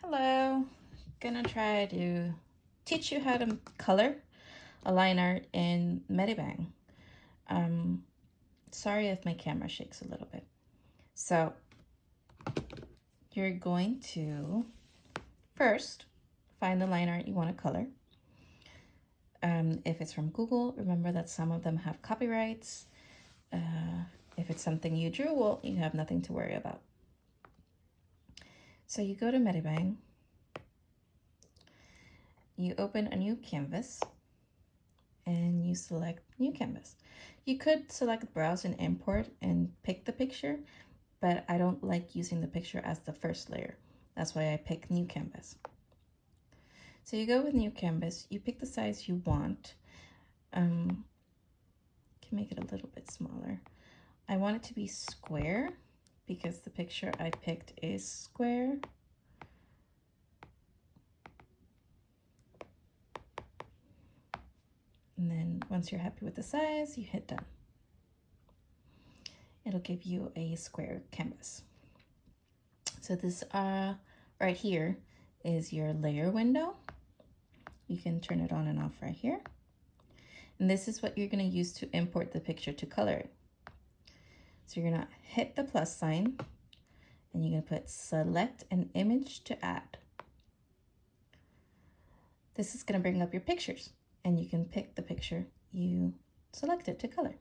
Hello, gonna try to teach you how to color a line art in MediBang. Sorry if my camera shakes a little bit. So you're going to first find the line art you want to color. If it's from Google, remember that some of them have copyrights. If it's something you drew, well, you have nothing to worry about. So you go to MediBang, you open a new canvas, and you select new canvas. You could select browse and import and pick the picture, but I don't like using the picture as the first layer. That's why I pick new canvas. So you go with new canvas, you pick the size you want. Can make it a little bit smaller. I want it to be square because the picture I picked is square. And then once you're happy with the size, you hit done. It'll give you a square canvas. So this right here is your layer window. You can turn it on and off right here. And this is what you're going to use to import the picture to color it. So you're going to hit the plus sign and you're going to put select an image to add. This is going to bring up your pictures and you can pick the picture you selected to color.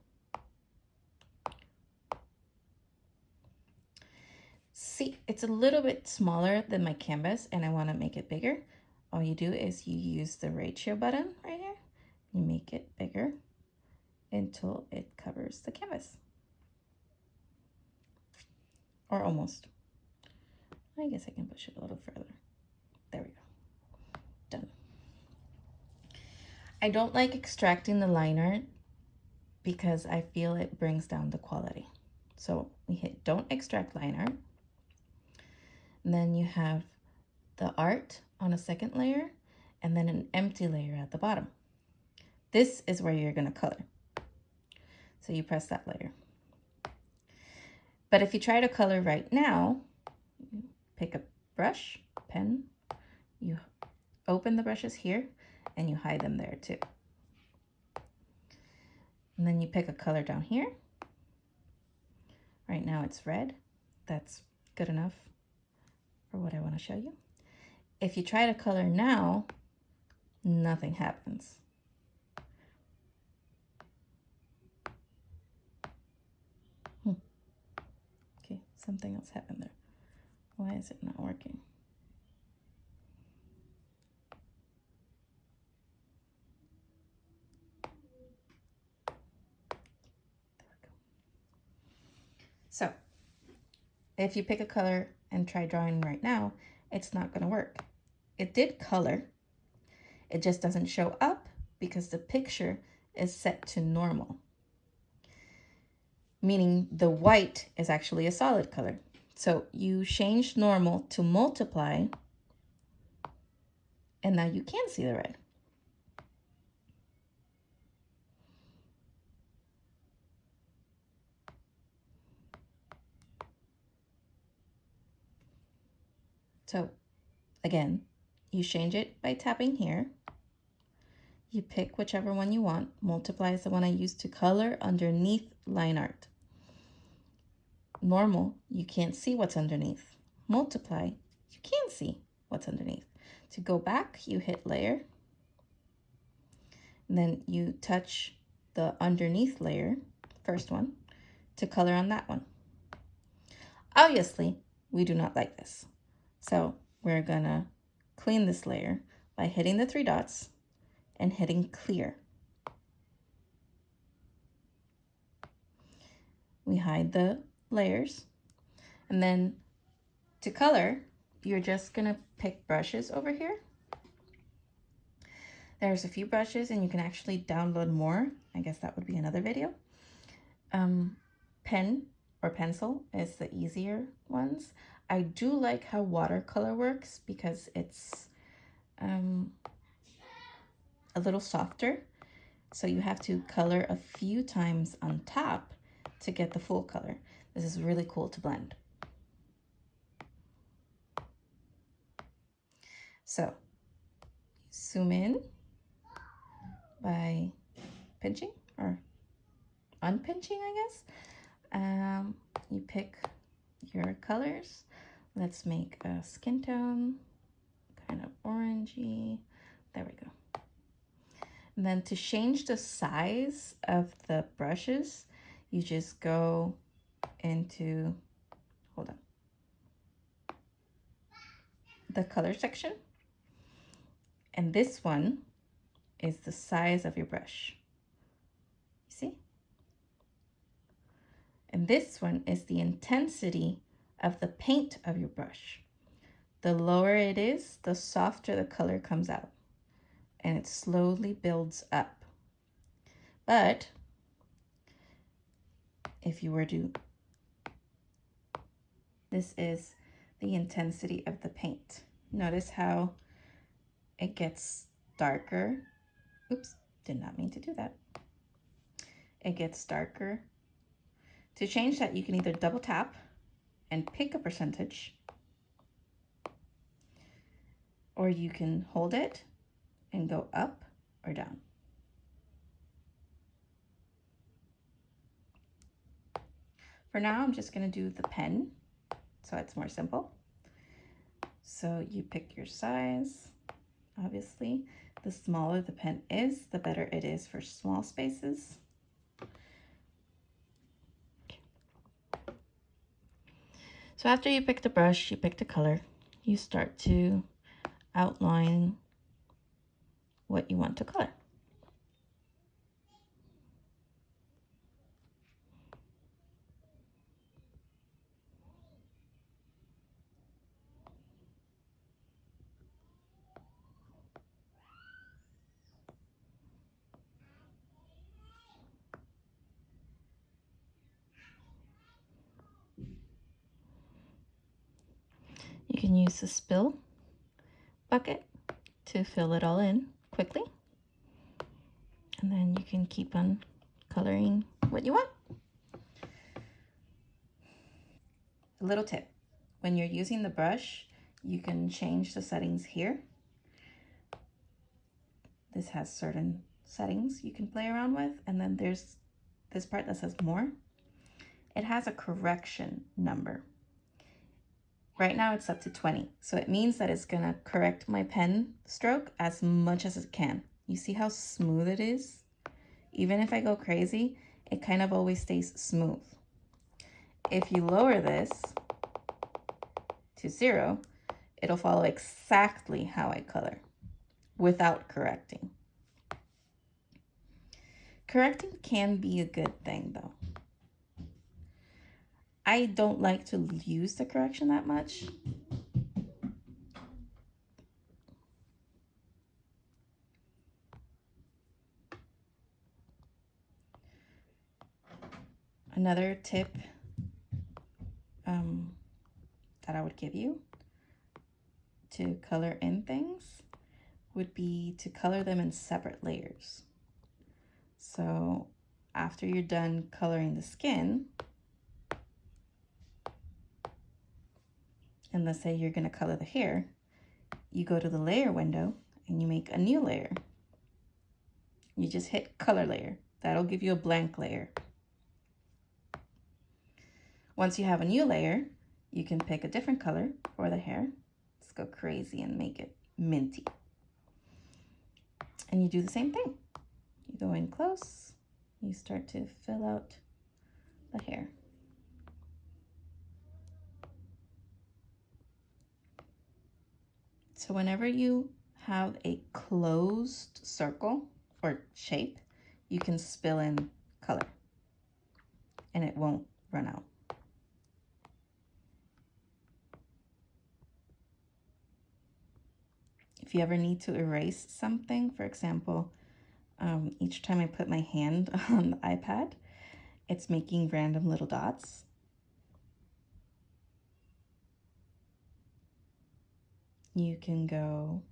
See, it's a little bit smaller than my canvas and I want to make it bigger. All you do is you use the ratio button right here. You make it bigger until it covers the canvas. Or almost. I guess I can push it a little further. There we go. Done. I don't like extracting the line art because I feel it brings down the quality. So we hit don't extract line art. And then you have the art on a second layer and then an empty layer at the bottom. This is where you're going to color. So you press that layer. But if you try to color right now, pick a brush, pen, you open the brushes here and you hide them there too. And then you pick a color down here. Right now it's red. That's good enough for what I want to show you. If you try to color now, nothing happens. Okay, something else happened there. Why is it not working? There we go. So, if you pick a color and try drawing right now, it's not going to work. It did color. It just doesn't show up because the picture is set to normal. Meaning the white is actually a solid color. So you change normal to multiply, and now you can see the red. So again, you change it by tapping here. You pick whichever one you want. Multiply is the one I used to color underneath line art. Normal, you can't see what's underneath. Multiply, you can see what's underneath. To go back, you hit layer. And then you touch the underneath layer, first one, to color on that one. Obviously, we do not like this. So we're gonna clean this layer by hitting the three dots and hitting clear. We hide the layers. And then to color, you're just gonna pick brushes over here. There's a few brushes and you can actually download more. I guess that would be another video. Pen or pencil is the easier ones. I do like how watercolor works because it's a little softer. So you have to color a few times on top to get the full color. This is really cool to blend. So zoom in by pinching or unpinching, I guess. You pick your colors. Let's make a skin tone, kind of orangey. There we go. And then to change the size of the brushes, you just go into, hold on, the color section. And this one is the size of your brush. You see? And this one is the intensity of the paint of your brush. The lower it is, the softer the color comes out. And it slowly builds up. But if you were to, this is the intensity of the paint. Notice how it gets darker. Oops, did not mean to do that. It gets darker. To change that, you can either double tap and pick a percentage, or you can hold it and go up or down. For now, I'm just gonna do the pen, so it's more simple. So you pick your size. Obviously, the smaller the pen is, the better it is for small spaces. So after you pick the brush, you pick the color, you start to outline what you want to color. You can use the spill bucket to fill it all in quickly. And then you can keep on coloring what you want. A little tip, when you're using the brush, you can change the settings here. This has certain settings you can play around with, and then there's this part that says more. It has a correction number. Right now it's up to 20, so it means that it's gonna correct my pen stroke as much as it can. You see how smooth it is? Even if I go crazy, it kind of always stays smooth. If you lower this to 0, it'll follow exactly how I color without correcting. Correcting can be a good thing though. I don't like to use the correction that much. Another tip that I would give you to color in things would be to color them in separate layers. So after you're done coloring the skin, and let's say you're going to color the hair, you go to the layer window and you make a new layer. You just hit color layer. That'll give you a blank layer. Once you have a new layer, you can pick a different color for the hair. Let's go crazy and make it minty. And you do the same thing. You go in close, you start to fill out the hair. So whenever you have a closed circle or shape, you can spill in color and it won't run out. If you ever need to erase something, for example, each time I put my hand on the iPad, it's making random little dots. You can go,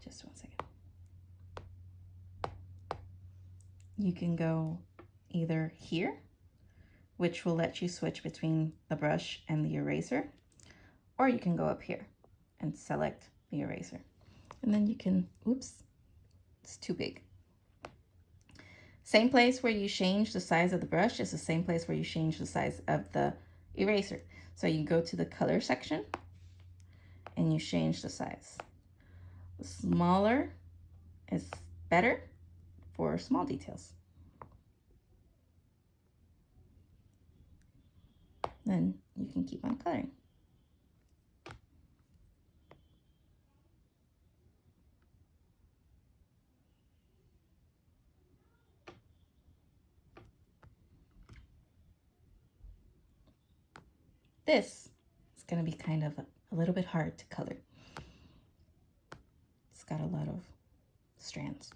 just one second. You can go either here, which will let you switch between the brush and the eraser, or you can go up here and select the eraser. And then you can, oops, it's too big. Same place where you change the size of the brush is the same place where you change the size of the eraser. So you go to the color section and you change the size. The smaller is better for small details. Then you can keep on coloring. This is going to be kind of a little bit hard to color. It's got a lot of strands.